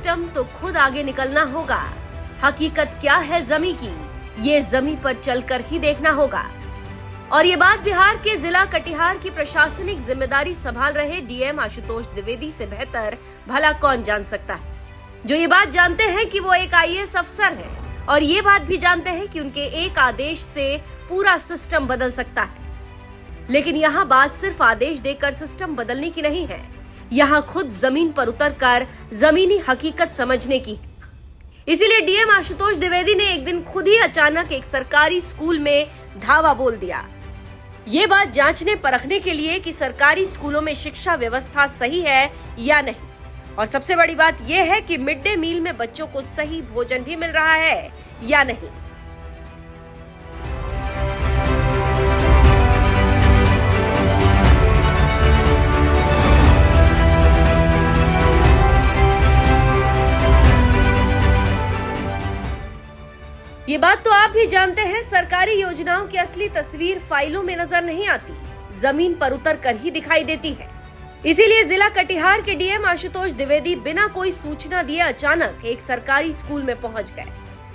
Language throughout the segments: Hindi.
सिस्टम तो खुद आगे निकलना होगा। हकीकत क्या है जमीन की, ये जमीन पर चलकर ही देखना होगा। और ये बात बिहार के जिला कटिहार की प्रशासनिक जिम्मेदारी संभाल रहे डीएम आशुतोष द्विवेदी से बेहतर भला कौन जान सकता है, जो ये बात जानते हैं कि वो एक आईएएस अफसर है और ये बात भी जानते हैं कि उनके एक आदेश से पूरा सिस्टम बदल सकता है। लेकिन यहाँ बात सिर्फ आदेश देकर सिस्टम बदलने की नहीं है, यहाँ खुद जमीन पर उतरकर जमीनी हकीकत समझने की। इसीलिए डीएम आशुतोष द्विवेदी ने एक दिन खुद ही अचानक एक सरकारी स्कूल में धावा बोल दिया, ये बात जांचने परखने के लिए कि सरकारी स्कूलों में शिक्षा व्यवस्था सही है या नहीं। और सबसे बड़ी बात यह है कि मिड डे मील में बच्चों को सही भोजन भी मिल रहा है या नहीं। ये बात तो आप भी जानते हैं, सरकारी योजनाओं की असली तस्वीर फाइलों में नजर नहीं आती, जमीन पर उतर कर ही दिखाई देती है। इसीलिए जिला कटिहार के डीएम आशुतोष द्विवेदी बिना कोई सूचना दिए अचानक एक सरकारी स्कूल में पहुंच गए,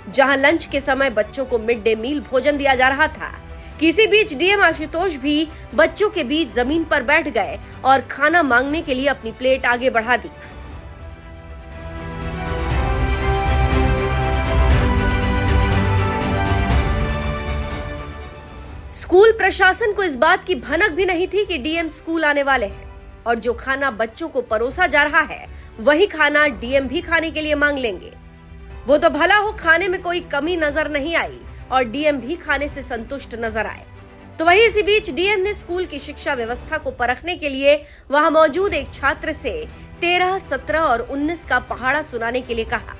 जहां लंच के समय बच्चों को मिड डे मील भोजन दिया जा रहा था। किसी बीच डीएम आशुतोष भी बच्चों के बीच जमीन पर बैठ गए और खाना मांगने के लिए अपनी प्लेट आगे बढ़ा दी। स्कूल प्रशासन को इस बात की भनक भी नहीं थी कि डीएम स्कूल आने वाले हैं और जो खाना बच्चों को परोसा जा रहा है वही खाना डीएम भी खाने के लिए मांग लेंगे। वो तो भला हो खाने में कोई कमी नजर नहीं आई और डीएम भी खाने से संतुष्ट नजर आए। तो वही इसी बीच डीएम ने स्कूल की शिक्षा व्यवस्था को परखने के लिए वहां मौजूद एक छात्र से 13, 17 और 19 का पहाड़ा सुनाने के लिए कहा।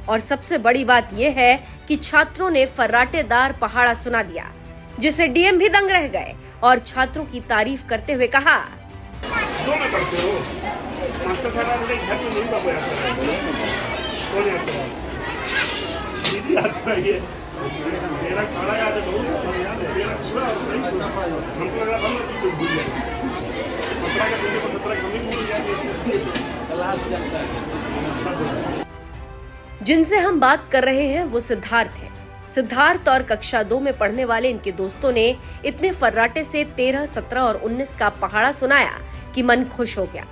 और सबसे बड़ी बात यह है कि छात्रों ने फर्राटेदार पहाड़ा सुना दिया, जिससे डीएम भी दंग रह गए और छात्रों की तारीफ करते हुए कहा, जिनसे हम बात कर रहे हैं वो सिद्धार्थ है। सिद्धार्थ और कक्षा 2 में पढ़ने वाले इनके दोस्तों ने इतने फर्राटे से 13, 17 और 19 का पहाड़ा सुनाया कि मन खुश हो गया।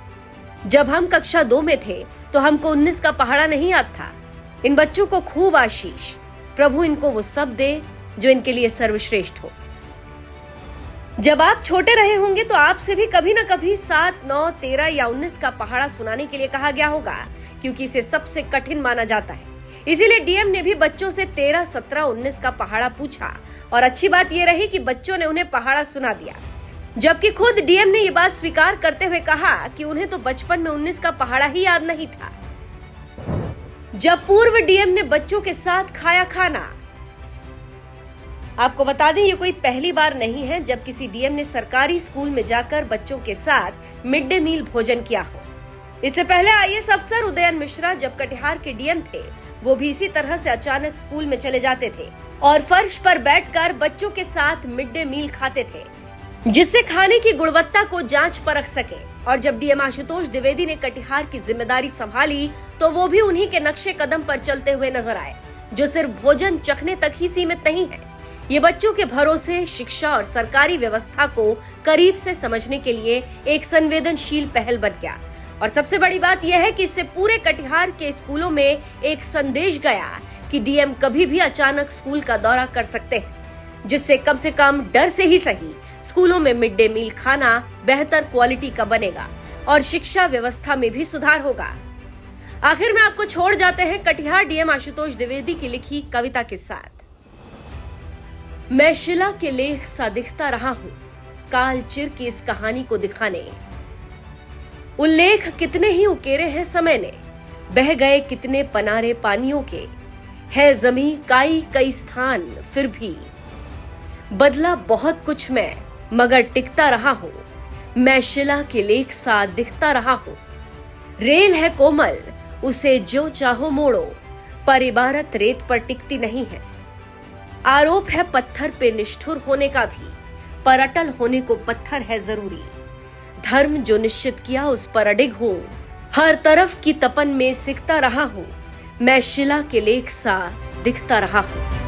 जब हम कक्षा 2 में थे तो हमको 19 का पहाड़ा नहीं याद था। इन बच्चों को खूब आशीष, प्रभु इनको वो सब दे जो इनके लिए सर्वश्रेष्ठ हो। जब आप छोटे रहे होंगे तो आपसे भी कभी न कभी 7, 9, 13 या 19 का पहाड़ा सुनाने के लिए कहा गया होगा, क्योंकि इसे सबसे कठिन माना जाता है। इसीलिए डीएम ने भी बच्चों से 13, 17, 19 का पहाड़ा पूछा और अच्छी बात यह रही कि बच्चों ने उन्हें पहाड़ा सुना दिया, जबकि खुद डीएम ने ये बात स्वीकार करते हुए कहा कि उन्हें तो बचपन में 19 का पहाड़ा ही याद नहीं था। जब पूर्व डीएम ने बच्चों के साथ खाया खाना, आपको बता दें ये कोई पहली बार नहीं है जब किसी डीएम ने सरकारी स्कूल में जाकर बच्चों के साथ मिड डे मील भोजन किया हो। इससे पहले आईएएस अफसर उदयन मिश्रा जब कटिहार के डीएम थे, वो भी इसी तरह से अचानक स्कूल में चले जाते थे और फर्श पर बैठकर बच्चों के साथ मिड डे मील खाते थे, जिससे खाने की गुणवत्ता को जांच परख सके। और जब डीएम आशुतोष द्विवेदी ने कटिहार की जिम्मेदारी संभाली तो वो भी उन्हीं के नक्शे कदम पर चलते हुए नजर आए, जो सिर्फ भोजन चखने तक ही सीमित नहीं है। ये बच्चों के भरोसे शिक्षा और सरकारी व्यवस्था को करीब से समझने के लिए एक संवेदनशील पहल बन गया। और सबसे बड़ी बात यह है कि इससे पूरे कटिहार के स्कूलों में एक संदेश गया कि डीएम कभी भी अचानक स्कूल का दौरा कर सकते हैं, जिससे कम से कम डर से ही सही स्कूलों में मिड डे मील खाना बेहतर क्वालिटी का बनेगा और शिक्षा व्यवस्था में भी सुधार होगा। आखिर में आपको छोड़ जाते हैं कटिहार डीएम आशुतोष द्विवेदी की लिखी कविता के साथ। मैं शिला के लेख सा दिखता रहा हूं काल चिर की इस कहानी को दिखाने। उल्लेख कितने ही उकेरे हैं समय ने, बह गए कितने पनारे पानियों के, है जमी काई कई स्थान फिर भी। बदला बहुत कुछ मैं मगर टिकता रहा हूं, मैं शिला के लेख सा दिखता रहा हूं। रेल है कोमल उसे जो चाहो मोड़ो, पर इबारत रेत पर टिकती नहीं है। आरोप है पत्थर पे निष्ठुर होने का भी, पर अटल होने को पत्थर है जरूरी। धर्म जो निश्चित किया उस पर अडिग हूं, हर तरफ की तपन में सिकता रहा हूँ, मैं शिला के लेख सा दिखता रहा हूँ।